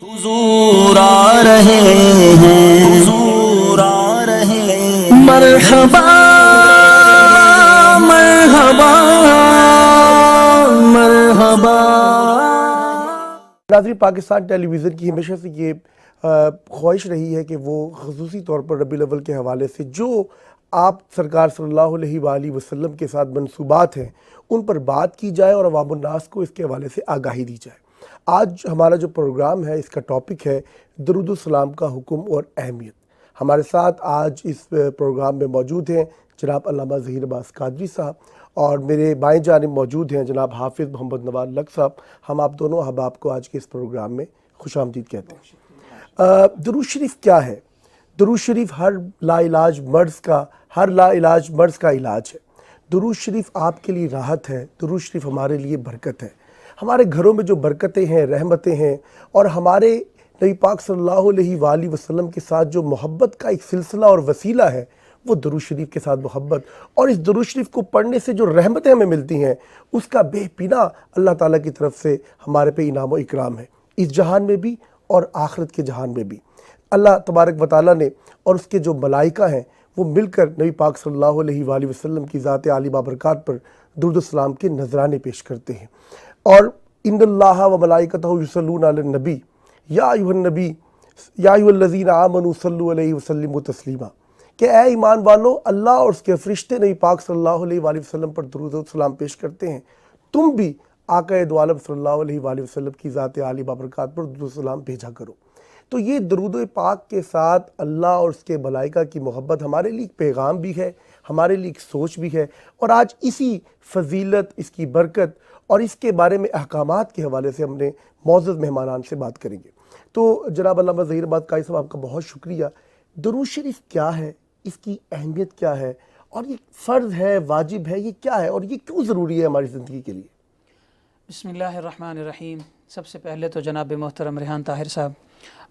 حضور آ رہے ہیں، حضور آ رہے ہیں، مرحبا مرحبا مرحبا۔ ناظرین، پاکستان ٹیلی ویژن کی ہمیشہ سے یہ خواہش رہی ہے کہ وہ خصوصی طور پر ربیع الاول کے حوالے سے جو آپ سرکار صلی اللہ علیہ وآلہ وسلم کے ساتھ منصوبات ہیں ان پر بات کی جائے اور عوام الناس کو اس کے حوالے سے آگاہی دی جائے۔ آج ہمارا جو پروگرام ہے اس کا ٹاپک ہے درود السلام کا حکم اور اہمیت۔ ہمارے ساتھ آج اس پروگرام میں موجود ہیں جناب علامہ ظہیر عباس قادری صاحب، اور میرے بائیں جانب موجود ہیں جناب حافظ محمد نواد لق صاحب۔ ہم آپ دونوں احباب کو آج کے اس پروگرام میں خوش آمدید کہتے ہیں۔ درود شریف کیا ہے؟ درود شریف ہر لا علاج مرض کا علاج ہے۔ درود شریف آپ کے لیے راحت ہے، درود شریف ہمارے لیے برکت ہے۔ ہمارے گھروں میں جو برکتیں ہیں، رحمتیں ہیں، اور ہمارے نبی پاک صلی اللہ علیہ وآلہ وسلم کے ساتھ جو محبت کا ایک سلسلہ اور وسیلہ ہے وہ درود شریف کے ساتھ محبت، اور اس درود شریف کو پڑھنے سے جو رحمتیں ہمیں ملتی ہیں اس کا بے پناہ اللہ تعالیٰ کی طرف سے ہمارے پہ انعام و اکرام ہے، اس جہان میں بھی اور آخرت کے جہان میں بھی۔ اللہ تبارک و تعالیٰ نے اور اس کے جو ملائکہ ہیں وہ مل کر نبی پاک صلی اللہ علیہ وآلہ وسلم کی ذات عالی بابرکات پر درود السلام کے نذرانے پیش کرتے ہیں۔ اور ان اللہ و ملائکتہ یصلون علی النبی یا ایھا النبی یا ایھا الذین آمنوا صلوا علیہ وسلموا تسلیما، کہ اے ایمان والو، اللہ اور اس کے فرشتے نبی پاک صلی اللہ علیہ وآلہ وسلم پر درود و سلام پیش کرتے ہیں، تم بھی آقا دو عالم صلی اللہ علیہ وآلہ وسلم کی ذات عالی بابرکات پر درود و سلام بھیجا کرو۔ تو یہ درود پاک کے ساتھ اللہ اور اس کے ملائکہ کی محبت ہمارے لیے ایک پیغام بھی ہے، ہمارے لیے ایک سوچ بھی ہے، اور آج اسی فضیلت، اس کی برکت اور اس کے بارے میں احکامات کے حوالے سے ہم نے معزز مہمانان سے بات کریں گے۔ تو جناب علامہ ظہیر عباس قادری صاحب، آپ کا بہت شکریہ۔ درود شریف کیا ہے، اس کی اہمیت کیا ہے، اور یہ فرض ہے، واجب ہے، یہ کیا ہے، اور یہ کیوں ضروری ہے ہماری زندگی کے لیے؟ بسم اللہ الرحمن الرحیم۔ سب سے پہلے تو جناب محترم ریحان طاہر صاحب،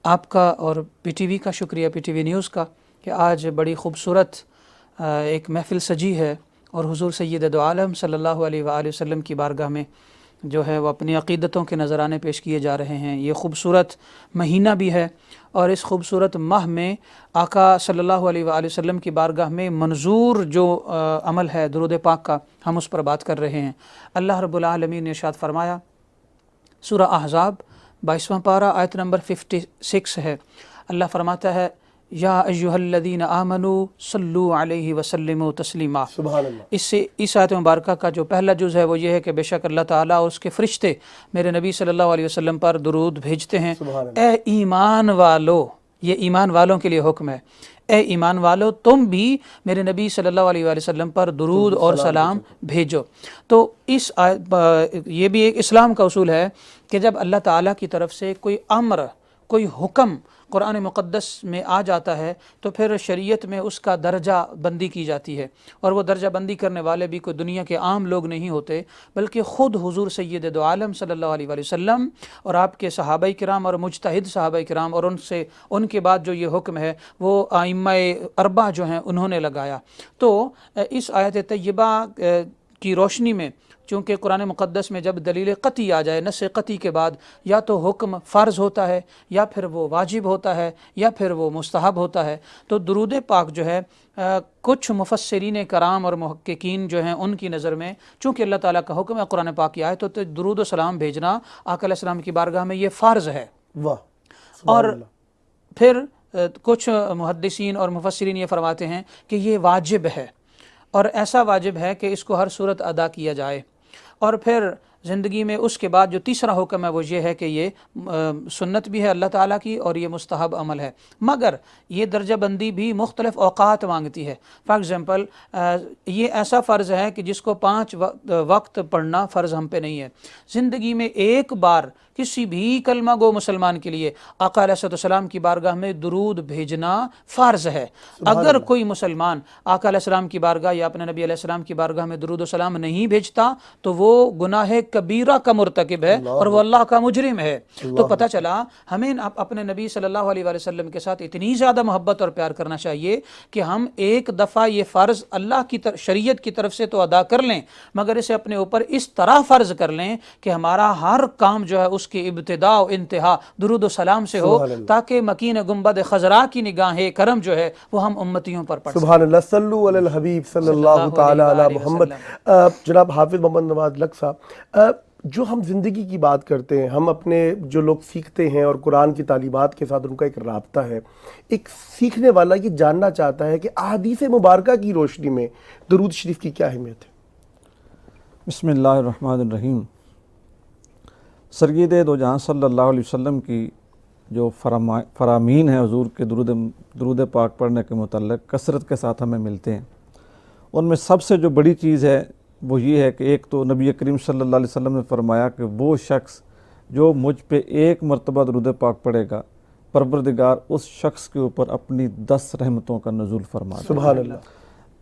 آپ کا اور پی ٹی وی کا شکریہ، پی ٹی وی نیوز کا، کہ آج بڑی خوبصورت ایک محفل سجی ہے، اور حضور سید دو عالم صلی اللہ علیہ وآلہ وسلم کی بارگاہ میں جو ہے وہ اپنی عقیدتوں کے نذرانے پیش کیے جا رہے ہیں۔ یہ خوبصورت مہینہ بھی ہے، اور اس خوبصورت ماہ میں آقا صلی اللہ علیہ وآلہ وسلم کی بارگاہ میں منظور جو عمل ہے درود پاک کا، ہم اس پر بات کر رہے ہیں۔ اللہ رب العالمین نے ارشاد فرمایا، سورہ احزاب 22واں پارہ آیت نمبر 56 ہے۔ اللہ فرماتا ہے، یا ایھا الذین آمنوا صلوا علیہ وسلموا تسلیما۔ سبحان اللہ۔ اس آیت مبارکہ کا جو پہلا جز ہے وہ یہ ہے کہ بے شک اللہ تعالیٰ اور اس کے فرشتے میرے نبی صلی اللہ علیہ وسلم پر درود بھیجتے ہیں۔ سبحان اللہ۔ اے ایمان والو، یہ ایمان والوں کے لیے حکم ہے، اے ایمان والو تم بھی میرے نبی صلی اللہ علیہ وآلہ وسلم پر درود اور سلام بھیجو۔ تو اس یہ بھی ایک اسلام کا اصول ہے کہ جب اللہ تعالیٰ کی طرف سے کوئی امر، کوئی حکم قرآن مقدس میں آ جاتا ہے تو پھر شریعت میں اس کا درجہ بندی کی جاتی ہے، اور وہ درجہ بندی کرنے والے بھی کوئی دنیا کے عام لوگ نہیں ہوتے، بلکہ خود حضور سید دو عالم صلی اللہ علیہ وآلہ وسلم اور آپ کے صحابہ کرام اور مجتہد صحابہ کرام، اور ان کے بعد جو یہ حکم ہے وہ ائمہ اربعہ جو ہیں انہوں نے لگایا۔ تو اس آیت طیبہ کی روشنی میں، چونکہ قرآن مقدس میں جب دلیل قطعی آ جائے، نص قطعی کے بعد یا تو حکم فرض ہوتا ہے، یا پھر وہ واجب ہوتا ہے، یا پھر وہ مستحب ہوتا ہے، تو درود پاک جو ہے کچھ مفسرین کرام اور محققین جو ہیں ان کی نظر میں چونکہ اللہ تعالیٰ کا حکم ہے قرآن پاک کی آیت، تو درود و سلام بھیجنا آقا علیہ السلام کی بارگاہ میں یہ فرض ہے۔ واہ، اور پھر کچھ محدثین اور مفسرین یہ فرماتے ہیں کہ یہ واجب ہے، اور ایسا واجب ہے کہ اس کو ہر صورت ادا کیا جائے۔ اور پھر زندگی میں اس کے بعد جو تیسرا حکم ہے وہ یہ ہے کہ یہ سنت بھی ہے اللہ تعالیٰ کی، اور یہ مستحب عمل ہے، مگر یہ درجہ بندی بھی مختلف اوقات مانگتی ہے۔ فار ایگزامپل، یہ ایسا فرض ہے کہ جس کو 5 وقت پڑھنا فرض ہم پہ نہیں ہے۔ زندگی میں ایک بار کسی بھی کلمہ گو مسلمان کے لیے آقا علیہ السلام کی بارگاہ میں درود بھیجنا فرض ہے۔ اگر کوئی مسلمان آقا علیہ السلام کی بارگاہ یا اپنے نبی علیہ السلام کی بارگاہ میں درود و سلام نہیں بھیجتا تو وہ گناہ کبیرہ کا مرتکب ہے، اور وہ اللہ کا مجرم ہے۔ تو پتہ چلا ہمیں اپنے نبی صلی اللہ علیہ وآلہ وسلم کے ساتھ اتنی زیادہ محبت اور پیار کرنا چاہیے کہ ہم ایک دفعہ یہ فرض اللہ کی شریعت کی طرف سے تو ادا کر لیں، مگر اسے اپنے اوپر اس طرح فرض کر لیں کہ ہمارا ہر کام جو ہے اس اس کی ابتدا و انتہا درود و سلام سے ہو، تاکہ مکین گنبد خضرا کی نگاہ کرم جو ہے وہ ہم امتیوں پر پڑھ سکیں۔ سبحان اللہ، صلو علی الحبیب صلی اللہ تعالی علی محمد۔ جناب حافظ محمد نواز لق صاحب، جو ہم زندگی کی بات کرتے ہیں، ہم اپنے جو لوگ سیکھتے ہیں اور قرآن کی تعلیمات کے ساتھ ان کا ایک رابطہ ہے، ایک سیکھنے والا یہ جاننا چاہتا ہے کہ احادیث مبارکہ کی روشنی میں درود شریف کی کیا اہمیت ہے؟ بسم اللہ الرحمن الرحیم۔ سرگید دو جہاں صلی اللہ علیہ وسلم کی جو فرامین ہیں حضور کے درود پاک پڑھنے کے متعلق کثرت کے ساتھ ہمیں ملتے ہیں، ان میں سب سے جو بڑی چیز ہے وہ یہ ہے کہ ایک تو نبی کریم صلی اللہ علیہ وسلم نے فرمایا کہ وہ شخص جو مجھ پہ ایک مرتبہ درود پاک پڑھے گا، پروردگار اس شخص کے اوپر اپنی 10 رحمتوں کا نزول فرما دے۔ سبحان اللہ۔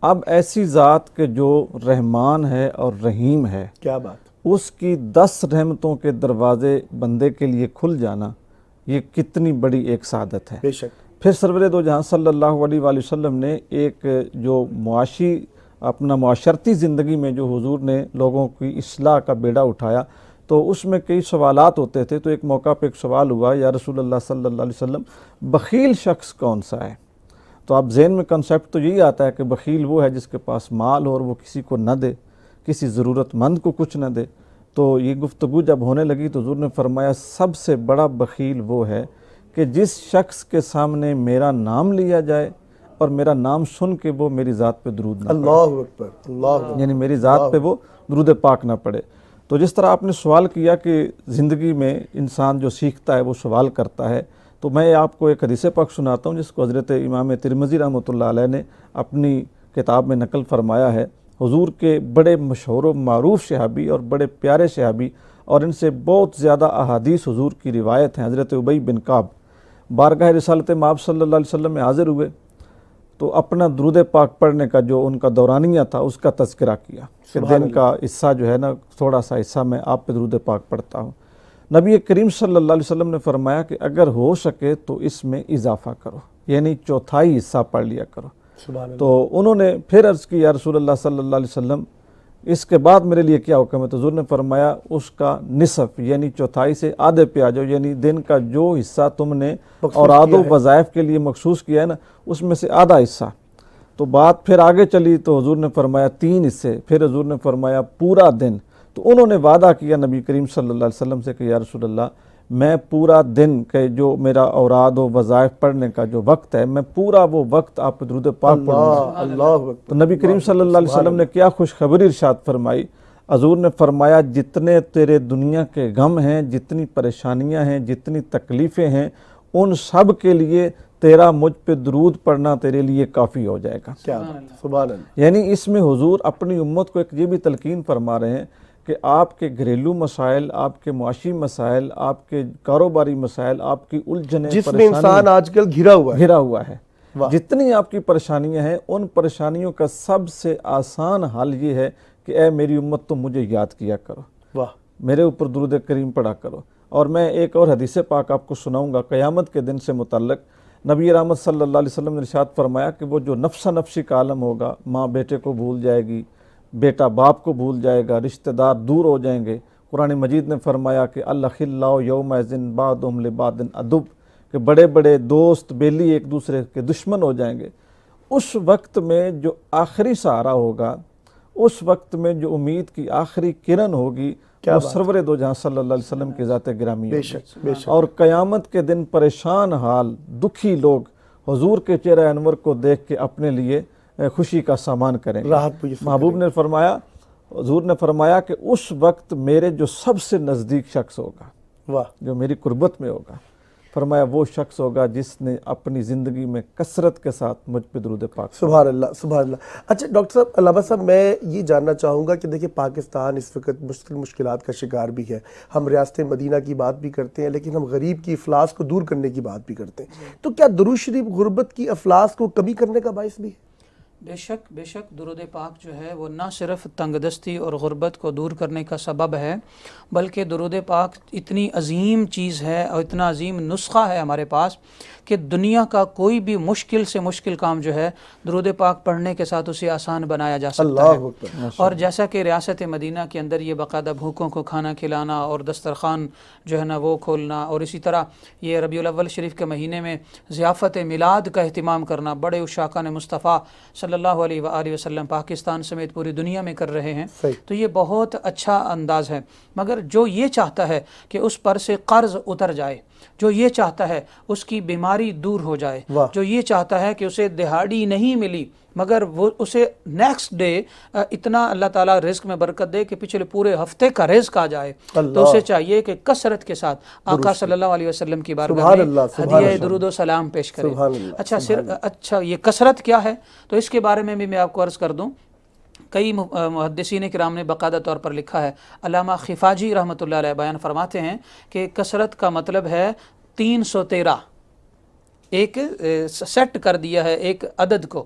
اب ایسی ذات کے جو رحمان ہے اور رحیم ہے، کیا بات، اس کی 10 رحمتوں کے دروازے بندے کے لیے کھل جانا، یہ کتنی بڑی ایک سعادت ہے۔ بے شک۔ پھر سرور دو جہاں صلی اللہ علیہ وآلہ وسلم نے ایک جو اپنا معاشرتی زندگی میں جو حضور نے لوگوں کی اصلاح کا بیڑا اٹھایا، تو اس میں کئی سوالات ہوتے تھے۔ تو ایک موقع پہ ایک سوال ہوا، یا رسول اللہ صلی اللہ علیہ وسلم، بخیل شخص کون سا ہے؟ تو آپ ذہن میں کنسیپٹ تو یہی آتا ہے کہ بخیل وہ ہے جس کے پاس مال ہو اور وہ کسی کو نہ دے، کسی ضرورت مند کو کچھ نہ دے۔ تو یہ گفتگو جب ہونے لگی تو حضور نے فرمایا سب سے بڑا بخیل وہ ہے کہ جس شخص کے سامنے میرا نام لیا جائے اور میرا نام سن کے وہ میری ذات پہ درود نہ پڑھے، اللہ اکبر، اللہ اکبر، یعنی میری ذات پہ وہ درود پاک نہ پڑھے۔ تو جس طرح آپ نے سوال کیا کہ زندگی میں انسان جو سیکھتا ہے وہ سوال کرتا ہے، تو میں آپ کو ایک حدیث پاک سناتا ہوں جس کو حضرت امام ترمذی رحمۃ اللہ علیہ نے اپنی کتاب میں نقل فرمایا ہے۔ حضور کے بڑے مشہور و معروف صحابی اور بڑے پیارے صحابی، اور ان سے بہت زیادہ احادیث حضور کی روایت ہیں، حضرت ابی بن کعب بارگاہ رسالت مآب صلی اللہ علیہ وسلم میں حاضر ہوئے تو اپنا درود پاک پڑھنے کا جو ان کا دورانیہ تھا اس کا تذکرہ کیا کہ دن کا حصہ جو ہے نا، تھوڑا سا حصہ میں آپ پہ درود پاک پڑھتا ہوں۔ نبی کریم صلی اللہ علیہ وسلم نے فرمایا کہ اگر ہو سکے تو اس میں اضافہ کرو، یعنی چوتھائی حصہ پڑھ لیا کرو۔ سبحان اللہ۔ تو انہوں نے پھر عرض کی، یا رسول اللہ صلی اللہ علیہ وسلم، اس کے بعد میرے لیے کیا حکم ہے؟ تو حضور نے فرمایا اس کا نصف، یعنی چوتھائی سے آدھے پہ آ جاؤ، یعنی دن کا جو حصہ تم نے اوراد و وظائف کے لیے مخصوص کیا ہے نا، اس میں سے آدھا حصہ۔ تو بات پھر آگے چلی تو حضور نے فرمایا 3 حصے، پھر حضور نے فرمایا پورا دن۔ تو انہوں نے وعدہ کیا نبی کریم صلی اللہ علیہ وسلم سے کہ یا رسول اللہ، میں پورا دن کے جو میرا اوراد و وظائف پڑھنے کا جو وقت ہے، میں پورا وہ وقت آپ درود پاک پڑھوں گا۔ اللہ اکبر۔ تو نبی کریم صلی اللہ علیہ وسلم نے کیا خوشخبری ارشاد فرمائی، حضور نے فرمایا جتنے تیرے دنیا کے غم ہیں، جتنی پریشانیاں ہیں، جتنی تکلیفیں ہیں، ان سب کے لیے تیرا مجھ پہ درود پڑھنا تیرے لیے کافی ہو جائے گا۔ کیا بات، سبحان اللہ۔ یعنی اس میں حضور اپنی امت کو ایک یہ بھی تلقین فرما رہے ہیں کہ آپ کے گھریلو مسائل، آپ کے معاشی مسائل، آپ کے کاروباری مسائل، آپ کی الجھنیں، جس میں انسان آج کل گھرا ہوا ہے، جتنی آپ کی پریشانیاں ہیں، ان پریشانیوں کا سب سے آسان حل یہ ہے کہ اے میری امت تم مجھے یاد کیا کرو، واہ، میرے اوپر درود کریم پڑھا کرو۔ اور میں ایک اور حدیث پاک آپ کو سناؤں گا قیامت کے دن سے متعلق۔ نبی رحمت صلی اللہ علیہ وسلم نے ارشاد فرمایا کہ وہ جو نفسا نفسی کا عالم ہوگا، ماں بیٹے کو بھول جائے گی، بیٹا باپ کو بھول جائے گا، رشتہ دار دور ہو جائیں گے۔ قرآن مجید نے فرمایا کہ الاخلاء یومئذ بعضهم لبعض عدو، کہ بڑے بڑے دوست بیلی ایک دوسرے کے دشمن ہو جائیں گے۔ اس وقت میں جو آخری سہارا ہوگا، اس وقت میں جو امید کی آخری کرن ہوگی، وہ سرور دو جہاں صلی اللہ علیہ وسلم کی ذات گرامی ہوگی۔ اور قیامت کے دن پریشان حال دکھی لوگ حضور کے چہرہ انور کو دیکھ کے اپنے لیے خوشی کا سامان کریں گے۔ محبوب نے فرمایا، حضور نے فرمایا کہ اس وقت میرے جو سب سے نزدیک شخص ہوگا، جو میری قربت میں ہوگا، فرمایا وہ شخص ہوگا جس نے اپنی زندگی میں کثرت کے ساتھ مجھ پہ درود پاک۔ سبحان اللہ، سبحان اللہ۔ اچھا ڈاکٹر صاحب، علامہ صاحب، میں یہ جاننا چاہوں گا کہ دیکھیں پاکستان اس وقت مشکلات کا شکار بھی ہے، ہم ریاست مدینہ کی بات بھی کرتے ہیں، لیکن ہم غریب کی افلاس کو دور کرنے کی بات بھی کرتے ہیں، تو کیا درود شریف غربت کی افلاس کو کمی کرنے کا باعث بھی ہے؟ بے شک درود پاک جو ہے وہ نہ صرف تنگ دستی اور غربت کو دور کرنے کا سبب ہے، بلکہ درود پاک اتنی عظیم چیز ہے اور اتنا عظیم نسخہ ہے ہمارے پاس کہ دنیا کا کوئی بھی مشکل سے مشکل کام جو ہے درود پاک پڑھنے کے ساتھ اسے آسان بنایا جا سکتا اللہ ہے۔ اکبر۔ اور جیسا کہ ریاست مدینہ کے اندر یہ باقاعدہ بھوکوں کو کھانا کھلانا اور دسترخوان جو ہے نا وہ کھولنا، اور اسی طرح یہ ربیع الاول شریف کے مہینے میں ضیافت میلاد کا اہتمام کرنا بڑے اشاقان مصطفیٰ صلی اللہ علیہ وآلہ وسلم پاکستان سمیت پوری دنیا میں کر رہے ہیں، صحیح۔ تو یہ بہت اچھا انداز ہے۔ مگر جو یہ چاہتا ہے کہ اس پر سے قرض اتر جائے، جو یہ چاہتا ہے اس کی بیماری دور ہو جائے، واہ۔ جو یہ چاہتا ہے کہ اسے دہاڑی نہیں ملی مگر وہ اسے نیکسٹ ڈے اتنا اللہ تعالیٰ رزق میں برکت دے کہ پچھلے پورے ہفتے کا رزق آ جائے، تو اسے چاہیے کہ کثرت کے ساتھ آقا صلی اللہ علیہ وسلم کی بارگاہ میں ہدیہ درود و سلام پیش کرے۔ اچھا یہ کثرت کیا ہے؟ تو اس کے بارے میں بھی میں آپ کو عرض کر دوں، کئی محدثین کرام نے باقاعدہ طور پر لکھا ہے۔ علامہ خفاجی رحمۃ اللہ علیہ بیان فرماتے ہیں کہ کثرت کا مطلب ہے 313، ایک سیٹ کر دیا ہے ایک عدد کو،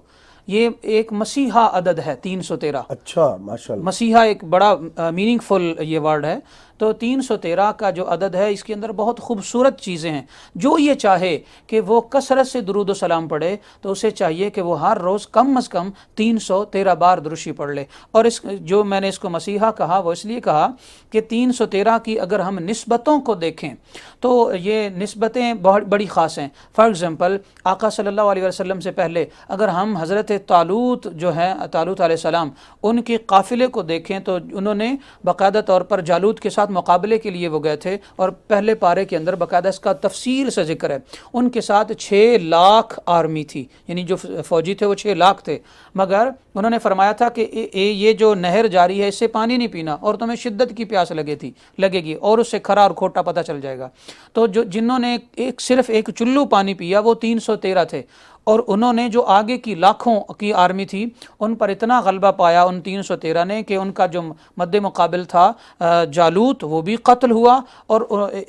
یہ ایک مسیحا عدد ہے 313۔ اچھا، ماشاءاللہ۔ مسیحا ایک بڑا میننگ فل یہ ورڈ ہے۔ تو 313 کا جو عدد ہے اس کے اندر بہت خوبصورت چیزیں ہیں۔ جو یہ چاہے کہ وہ کثرت سے درود و سلام پڑھے تو اسے چاہیے کہ وہ ہر روز کم از کم 313 بار درشی پڑھ لے۔ اور اس جو میں نے اس کو مسیحا کہا وہ اس لیے کہا کہ 313 کی اگر ہم نسبتوں کو دیکھیں تو یہ نسبتیں بہت بڑی خاص ہیں۔ فار ایگزامپل آقا صلی اللہ علیہ وسلم سے پہلے اگر ہم حضرت طالوت جو ہیں، طالوت علیہ السلام، ان کے قافلے کو دیکھیں تو انہوں نے باقاعدہ طور پر جالوت کے ساتھ مقابلے کے لیے وہ گئے تھے، اور پہلے پارے کے اندر باقاعدہ اس کا تفصیل سے ذکر ہے۔ ان کے ساتھ 6 لاکھ آرمی تھی، یعنی جو فوجی تھے وہ 6 لاکھ تھے، مگر انہوں نے فرمایا تھا کہ یہ جو نہر جاری ہے اس سے پانی نہیں پینا اور تمہیں شدت کی پیاس لگے گی اور اس سے کھرا اور کھوٹا پتہ چل جائے گا۔ تو جنہوں نے صرف ایک چلو پانی پیا وہ 313 تھے، اور انہوں نے جو آگے کی لاکھوں کی آرمی تھی ان پر اتنا غلبہ پایا ان 313 نے کہ ان کا جو مد مقابل تھا جالوت وہ بھی قتل ہوا، اور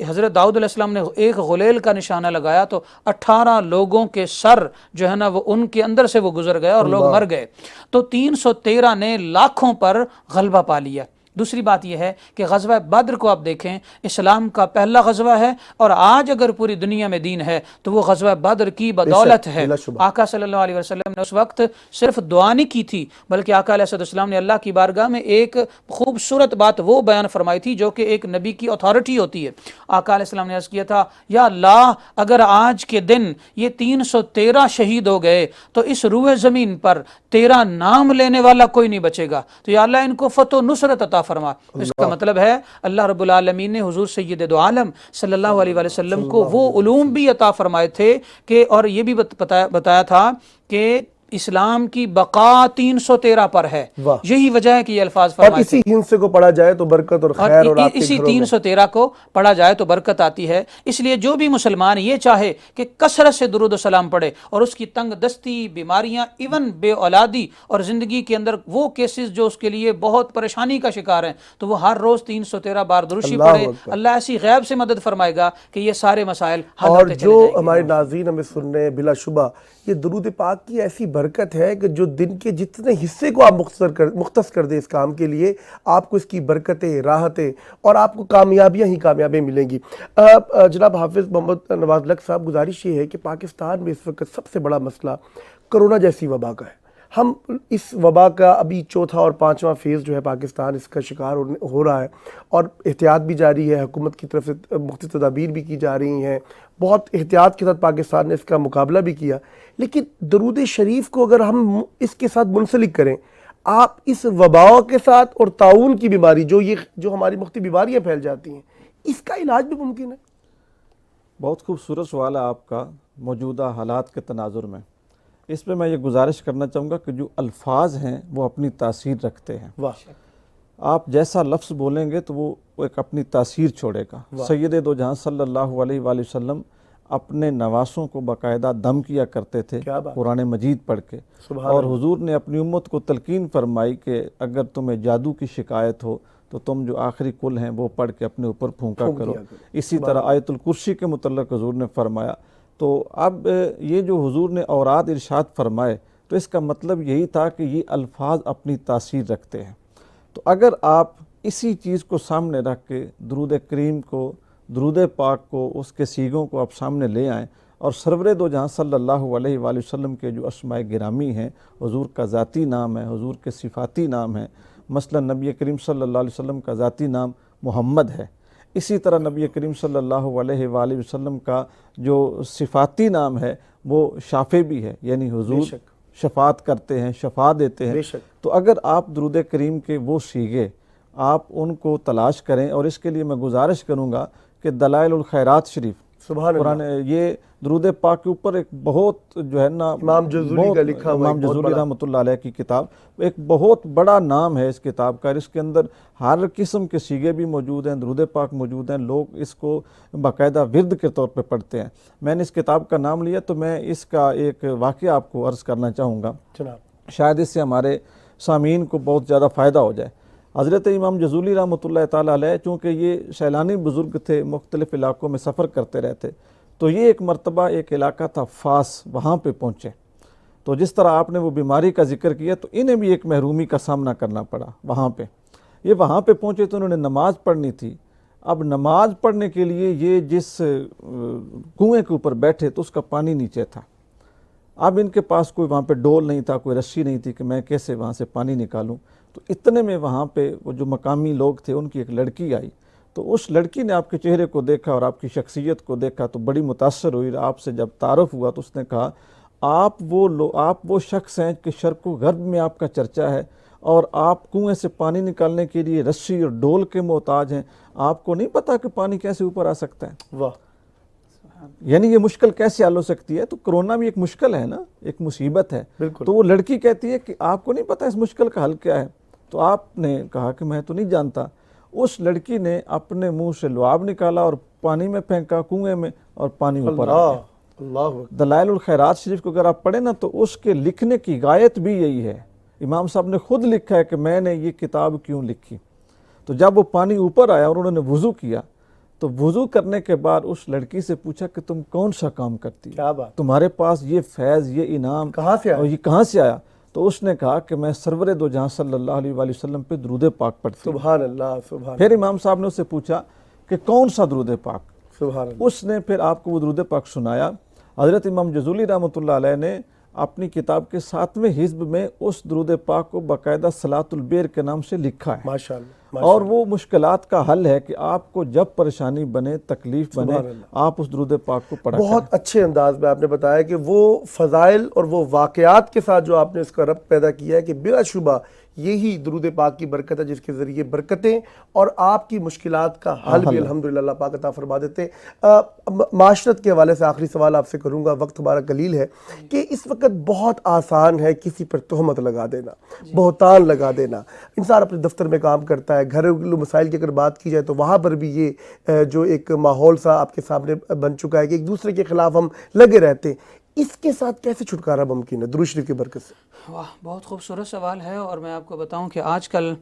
حضرت داؤد علیہ السلام نے ایک غلیل کا نشانہ لگایا تو 18 لوگوں کے سر جو ہے نا وہ ان کے اندر سے وہ گزر گئے اور لوگ مر گئے۔ تو 313 نے لاکھوں پر غلبہ پا لیا۔ دوسری بات یہ ہے کہ غزوہ بدر کو آپ دیکھیں، اسلام کا پہلا غزوہ ہے، اور آج اگر پوری دنیا میں دین ہے تو وہ غزوہ بدر کی بدولت ہے۔ آقا صلی اللہ علیہ وسلم نے اس وقت صرف دعا نہیں کی تھی، بلکہ آقا علیہ السلام نے اللہ کی بارگاہ میں ایک خوبصورت بات وہ بیان فرمائی تھی جو کہ ایک نبی کی اتھارٹی ہوتی ہے۔ آقا علیہ السلام نے عرض کیا تھا، یا اللہ اگر آج کے دن یہ 313 شہید ہو گئے تو اس روئے زمین پر تیرا نام لینے والا کوئی نہیں بچے گا، تو یا اللہ ان کو فتح و نصرت عطا فرما۔ اس کا مطلب ہے اللہ رب العالمین نے حضور سید دو عالم صلی اللہ علیہ وسلم کو وہ علوم بھی عطا فرمائے تھے کہ، اور یہ بھی بتایا تھا کہ اسلام کی بقا 313 پر ہے۔ یہی وجہ ہے کہ یہ الفاظ فرمائے اور اسی ہندسے کو پڑھا جائے تو برکت اور خیر، اور اسی 313 کو پڑھا جائے تو برکت آتی ہے۔ اس لیے جو بھی مسلمان یہ چاہے کہ کثرت سے درود و سلام پڑھے اور اس کی تنگ دستی، بیماریاں، ایون بے اولادی اور زندگی کے اندر وہ کیسز جو اس کے لیے بہت پریشانی کا شکار ہیں، تو وہ ہر روز 313 بار درشی پڑھے، اللہ ایسی غیب سے مدد فرمائے گا کہ یہ سارے مسائل حل ہوتے چلے جائیں گے۔ اور جو ہمارے ناظرین ہمیں سن رہے ہیں، بلا شبہ یہ درود پاک کی ایسی برکت ہے کہ جو دن کے جتنے حصے کو آپ مختص کر دیں اس کام کے لیے، آپ کو اس کی برکتیں، راحتیں اور آپ کو کامیابیاں ہی کامیابیاں ملیں گی۔ جناب حافظ محمد نواز لق صاحب، گزارش یہ ہے کہ پاکستان میں اس وقت سب سے بڑا مسئلہ کرونا جیسی وبا کا ہے۔ ہم اس وبا کا ابھی چوتھا اور پانچواں فیز جو ہے پاکستان اس کا شکار ہو رہا ہے، اور احتیاط بھی جاری ہے، حکومت کی طرف سے مختلف تدابیر بھی کی جا رہی ہیں، بہت احتیاط کے ساتھ پاکستان نے اس کا مقابلہ بھی کیا۔ لیکن درود شریف کو اگر ہم اس کے ساتھ منسلک کریں، آپ اس وبا کے ساتھ اور طاعون کی بیماری جو ہماری مختلف بیماریاں پھیل جاتی ہیں، اس کا علاج بھی ممکن ہے؟ بہت خوبصورت سوال ہے آپ کا موجودہ حالات کے تناظر میں۔ اس پہ میں یہ گزارش کرنا چاہوں گا کہ جو الفاظ ہیں وہ اپنی تاثیر رکھتے ہیں۔ واہ۔ آپ جیسا لفظ بولیں گے تو وہ ایک اپنی تاثیر چھوڑے گا۔ سید دو جہاں صلی اللہ علیہ وآلہ وسلم اپنے نواسوں کو باقاعدہ دم کیا کرتے تھے قرآن مجید پڑھ کے، اور حضور نے اپنی امت کو تلقین فرمائی کہ اگر تمہیں جادو کی شکایت ہو تو تم جو آخری کل ہیں وہ پڑھ کے اپنے اوپر پھونکا کرو۔ اسی طرح آیت الکرسی کے متعلق حضور نے فرمایا۔ تو اب یہ جو حضور نے اوراد ارشاد فرمائے تو اس کا مطلب یہی تھا کہ یہ الفاظ اپنی تاثیر رکھتے ہیں۔ تو اگر آپ اسی چیز کو سامنے رکھ کے درود کریم کو، درود پاک کو، اس کے سیغوں کو آپ سامنے لے آئیں اور سرور دو جہاں صلی اللہ علیہ وآلہ وسلم کے جو اسماء گرامی ہیں، حضور کا ذاتی نام ہے، حضور کے صفاتی نام ہیں، مثلا نبی کریم صلی اللہ علیہ وسلم کا ذاتی نام محمد ہے، اسی طرح نبی کریم صلی اللہ علیہ وآلہ وسلم کا جو صفاتی نام ہے وہ شافع بھی ہے، یعنی حضور شفاعت کرتے ہیں، شفاعت دیتے ہیں۔ تو اگر آپ درود کریم کے وہ صیغے آپ ان کو تلاش کریں، اور اس کے لیے میں گزارش کروں گا کہ دلائل الخیرات شریف سبحان قرآن، یہ درود پاک کے اوپر ایک بہت جو ہے نا امام جزولی کا لکھا ہوا، امام جزولی رحمۃ اللہ علیہ کی کتاب، ایک بہت بڑا نام ہے اس کتاب کا، اس کے اندر ہر قسم کے صیغے بھی موجود ہیں، درود پاک موجود ہیں، لوگ اس کو باقاعدہ ورد کے طور پہ پڑھتے ہیں۔ میں نے اس کتاب کا نام لیا تو میں اس کا ایک واقعہ آپ کو عرض کرنا چاہوں گا، شاید اس سے ہمارے سامعین کو بہت زیادہ فائدہ ہو جائے۔ حضرت امام جزولی رحمۃ اللہ تعالیٰ علیہ چونکہ یہ سیلانی بزرگ تھے، مختلف علاقوں میں سفر کرتے رہتے، تو یہ ایک مرتبہ ایک علاقہ تھا فاس، وہاں پہ پہنچے، تو جس طرح آپ نے وہ بیماری کا ذکر کیا تو انہیں بھی ایک محرومی کا سامنا کرنا پڑا وہاں پہ۔ یہ وہاں پہ پہنچے تو انہوں نے نماز پڑھنی تھی، اب نماز پڑھنے کے لیے یہ جس کنویں کے اوپر بیٹھے تو اس کا پانی نیچے تھا، اب ان کے پاس کوئی وہاں پہ ڈول نہیں تھا، کوئی رسی نہیں تھی کہ میں کیسے وہاں سے پانی نکالوں، تو اتنے میں وہاں پہ وہ جو مقامی لوگ تھے ان کی ایک لڑکی آئی، تو اس لڑکی نے آپ کے چہرے کو دیکھا اور آپ کی شخصیت کو دیکھا تو بڑی متاثر ہوئی، آپ سے جب تعارف ہوا تو اس نے کہا آپ وہ شخص ہیں کہ شرق و غرب میں آپ کا چرچا ہے، اور آپ کنویں سے پانی نکالنے کے لیے رسی اور ڈول کے محتاج ہیں، آپ کو نہیں پتا کہ پانی کیسے اوپر آ سکتا ہے؟ واہ، یعنی یہ مشکل کیسے حل ہو سکتی ہے؟ تو کرونا بھی ایک مشکل ہے نا، ایک مصیبت ہے، تو وہ لڑکی کہتی ہے کہ آپ کو نہیں پتا اس مشکل کا حل کیا ہے؟ تو آپ نے کہا کہ میں تو نہیں جانتا۔ اس لڑکی نے اپنے منہ سے لعاب نکالا اور پانی میں پھینکا کنویں میں، اور پانی اوپر آ گیا۔ اللہ، دلائل الخیرات شریف کو اگر آپ پڑھیں نا تو اس کے لکھنے کی غایت بھی یہی ہے، امام صاحب نے خود لکھا ہے کہ میں نے یہ کتاب کیوں لکھی۔ تو جب وہ پانی اوپر آیا اور انہوں نے وضو کیا تو وضو کرنے کے بعد اس لڑکی سے پوچھا کہ تم کون سا کام کرتی ہے؟ کیا بات، تمہارے پاس یہ فیض، یہ انعام کہاں سے اور یہ کہاں سے آیا؟ تو اس نے کہا کہ میں سرور دو جہاں صلی اللہ علیہ وآلہ وسلم پہ درود پاک پڑھتی ہوں۔ سبحان اللہ، سبحان پھر امام صاحب نے اس سے پوچھا کہ کون سا درود پاک؟ سبحان اللہ، اس نے پھر آپ کو وہ درود پاک سنایا۔ حضرت امام جزولی رحمۃ اللہ علیہ نے اپنی کتاب کے 7ویں حزب میں اس درود پاک کو باقاعدہ صلاۃ البیر کے نام سے لکھا ہے، ماشاء اللہ، اور وہ مشکلات کا حل ہے کہ آپ کو جب پریشانی بنے، تکلیف بنے، آپ اس درود پاک کو پڑھا کریں۔ بہت اچھے انداز میں آپ نے بتایا کہ وہ فضائل اور وہ واقعات کے ساتھ جو آپ نے اس کا ربط پیدا کیا ہے کہ بلا شبہ یہی درود پاک کی برکت ہے جس کے ذریعے برکتیں اور آپ کی مشکلات کا حل بھی الحمدللہ اللہ پاک عطا فرما دیتے ہیں۔ معاشرت کے حوالے سے آخری سوال آپ سے کروں گا، وقت ہمارا قلیل ہے، کہ اس وقت بہت آسان ہے کسی پر تہمت لگا دینا، بہتان لگا دینا۔ انسان اپنے دفتر میں کام کرتا ہے، گھریلو مسائل کی اگر بات کی جائے تو وہاں پر بھی یہ جو ایک ماحول سا آپ کے سامنے بن چکا ہے کہ ایک دوسرے کے خلاف ہم لگے رہتے ہیں، اس کے ساتھ کیسے چھٹکارا ممکن ہے درود شریف کی برکت سے؟ واہ، بہت خوبصورت سوال ہے، اور میں آپ کو بتاؤں کہ آج کل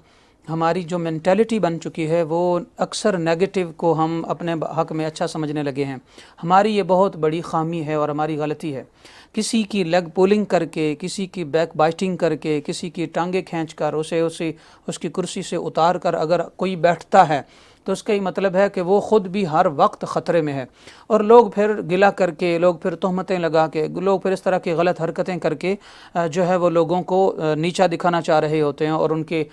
ہماری جو مینٹیلٹی بن چکی ہے وہ اکثر نیگیٹو کو ہم اپنے حق میں اچھا سمجھنے لگے ہیں۔ ہماری یہ بہت بڑی خامی ہے اور ہماری غلطی ہے۔ کسی کی لیگ پولنگ کر کے، کسی کی بیک بائٹنگ کر کے، کسی کی ٹانگیں کھینچ کر، اس کی کرسی سے اتار کر اگر کوئی بیٹھتا ہے تو اس کا یہ مطلب ہے کہ وہ خود بھی ہر وقت خطرے میں ہے، اور لوگ پھر گلا کر کے، لوگ پھر تہمتیں لگا کے، لوگ پھر اس طرح کی غلط حرکتیں کر کے جو ہے وہ لوگوں کو نیچا دکھانا چاہ رہے ہوتے ہیں، اور ان کے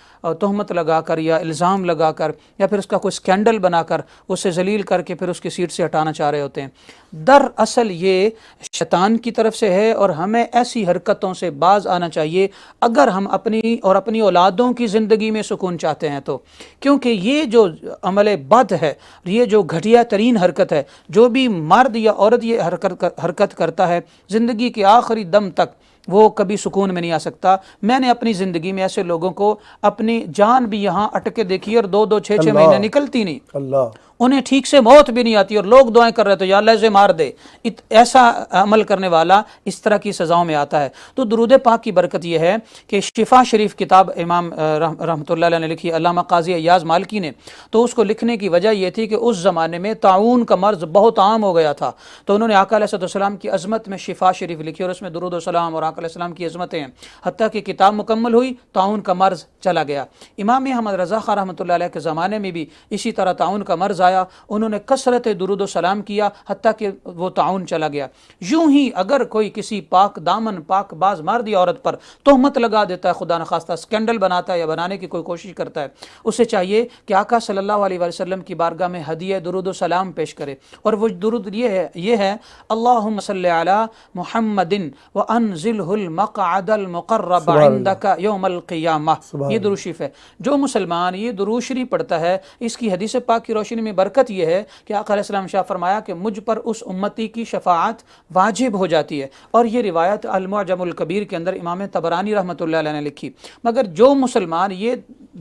تہمت لگا کر یا الزام لگا کر یا پھر اس کا کوئی سکینڈل بنا کر اسے ذلیل کر کے پھر اس کی سیٹ سے ہٹانا چاہ رہے ہوتے ہیں۔ دراصل یہ شیطان کی طرف سے ہے، اور ہمیں ایسی حرکتوں سے باز آنا چاہیے اگر ہم اپنی اور اپنی اولادوں کی زندگی میں سکون چاہتے ہیں تو، کیونکہ یہ جو عمل بد ہے، یہ جو گھٹیا ترین حرکت ہے، جو بھی مرد یا عورت یہ حرکت کرتا ہے زندگی کے آخری دم تک وہ کبھی سکون میں نہیں آ سکتا۔ میں نے اپنی زندگی میں ایسے لوگوں کو اپنی جان بھی یہاں اٹکے دیکھی اور 2-2 6-6 مہینے نکلتی نہیں، اللہ، انہیں ٹھیک سے موت بھی نہیں آتی، اور لوگ دعائیں کر رہے تو یا اللہ اسے مار دے۔ ایسا عمل کرنے والا اس طرح کی سزاؤں میں آتا ہے۔ تو درود پاک کی برکت یہ ہے کہ شفا شریف کتاب امام رحمۃ اللہ علیہ نے لکھی، علامہ قاضی ایاز مالکی نے، تو اس کو لکھنے کی وجہ یہ تھی کہ اس زمانے میں طاعون کا مرض بہت عام ہو گیا تھا، تو انہوں نے آقا علیہ السلام کی عظمت میں شفا شریف لکھی، اور اس میں درود و سلام اور آقا علیہ السلام کی عظمتیں ہیں، حتیٰ کہ کتاب مکمل ہوئی، طاعون کا مرض چلا گیا۔ امام احمد رضا خان رحمۃ اللہ علیہ کے زمانے میں بھی اسی طرح طاعون کا مرض آیا, انہوں نے کثرت درود و سلام کیا حتیٰ کہ وہ تعاون چلا گیا. یوں ہی اگر کوئی کسی پاک دامن پاک باز مردی عورت پر تہمت لگا دیتا ہے, خدا نخواستہ اسکینڈل بناتا ہے یا بنانے کی کوئی کوشش کرتا ہے, اسے چاہیے کہ آقا صلی اللہ علیہ وآلہ وسلم کی بارگاہ میں ہدیہ درود و سلام پیش کرے. اور وہ درود یہ ہے اللہم صلی علی محمد وانزلہ المقعد المقرب عندک یوم القیامہ. یہ درود شریف ہے. جو مسلمان یہ درود شریف پڑھتا ہے, اس کی حدیث پاک کی روشنی میں برکت یہ ہے کہ آقا علیہ السلام شاہ فرمایا کہ مجھ پر اس امتی کی شفاعت واجب ہو جاتی ہے. اور یہ روایت المعجم الکبیر کے اندر امام طبرانی رحمۃ اللہ علیہ نے لکھی. مگر جو مسلمان یہ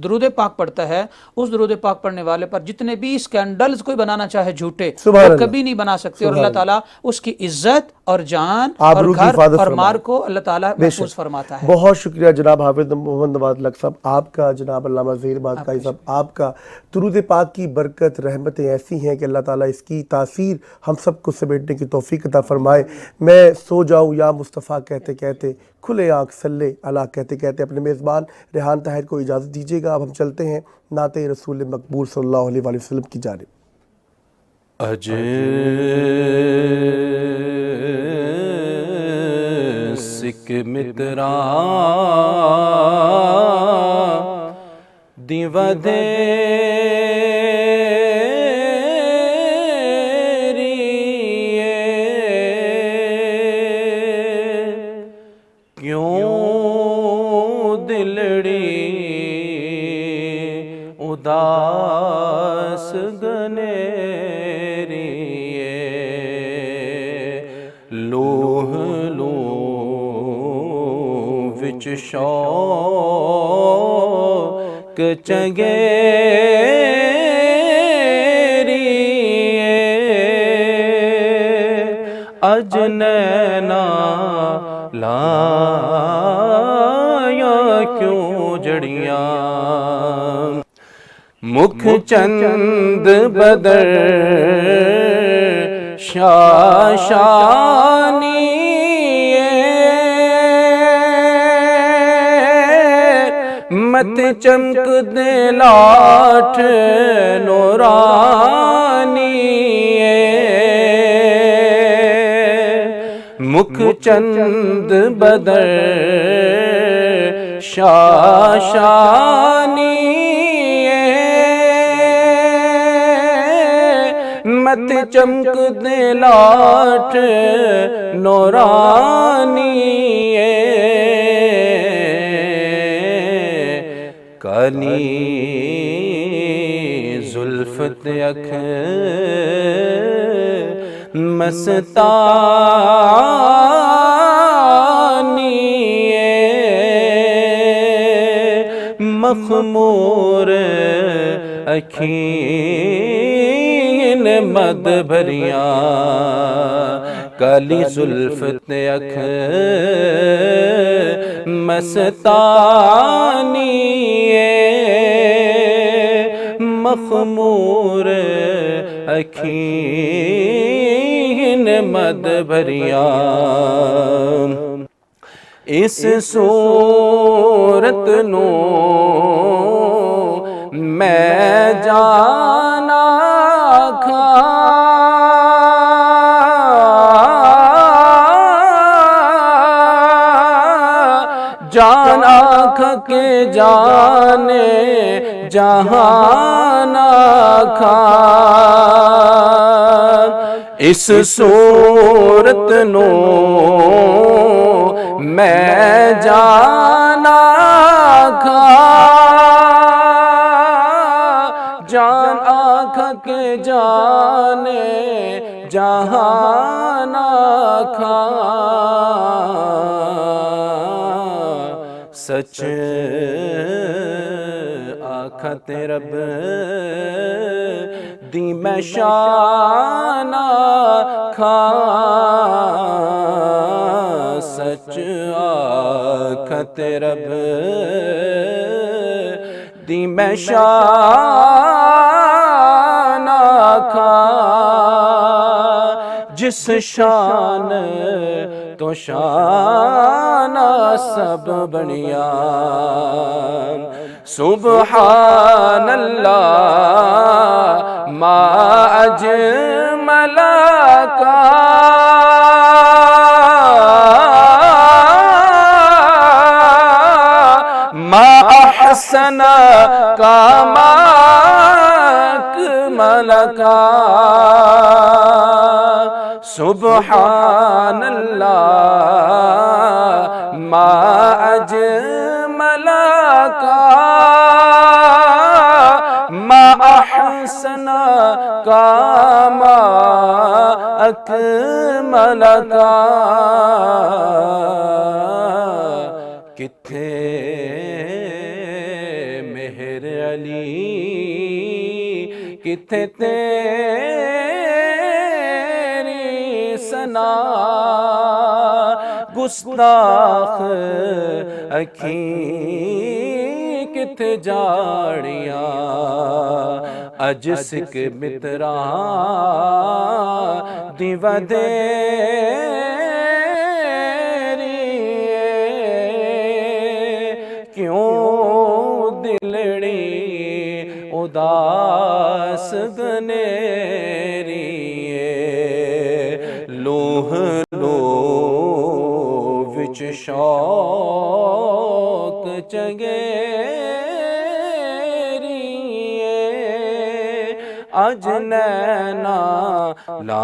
درود پاک پڑھتا ہے, اس درود پاک پڑھنے والے پر جتنے بھی اسکینڈلز کوئی بنانا چاہے جھوٹے, وہ کبھی نہیں بنا سکتے, اور اللہ تعالیٰ اس کی عزت اور جان اور گھر اور مار کو اللہ تعالیٰ محفوظ فرماتا ہے. بہت شکریہ جناب حافظ محمد نواز لق صاحب آپ کا, جناب علامہ ظہیر بادکائی صاحب آپ کا. درود پاک کی برکت رحمتیں ایسی ہیں کہ اللہ تعالیٰ اس کی تاثیر ہم سب کو سمیٹنے کی توفیق عطا فرمائے. میں سو جاؤں یا مصطفیٰ کہتے کہتے, کھلے آنکھ صلی اللہ کہتے کہتے اپنے میزبان ریحان طاہر کو اجازت دیجیے گا. اب ہم چلتے ہیں نعت رسول مقبول صلی اللہ علیہ وآلہ وسلم کی جانب. سک مترا دیودے اداس گنیری لوہ لوہ وچ شوق چنگیری اج نینا لایا کیوں جڑیاں مکھ چند بدر شاشانی مت چمک دے لاٹھ نورانی مکھ چند بدر شاشانی مت چمک دے لاٹ نورانی کالی زلفت اکھ مستانی مخمور اکھین مد بھریاں کالی زلفت اکھ مستانی مخمور اکھین مد بھریاں اس صورت نو میں جانا کھا جانا کھا کے جانے جہانا کھا اس صورت نو میں جانا کھا جان آنکھ کے جانے جہانا کھا سچ آکھت رب دی میں شانہ کھا سچ آکھت رب دی میں شانہ کھا جس شان تو شانہ سب بنیا سبحان اللہ ما اجمل کا ما احسن کا ما اکمل کا سبحان اللہ ما اجمل کا ما احسن کا ما اکمل کا کتھے مہر علی کتھے تیری ثنا گستاخ اکھیں کتھے جاڑیاں اج سکھ متراں دی ودیری کیوں دلڑی اداس گنیری لوہ لو وچ شوق چنگیری اج نینا لا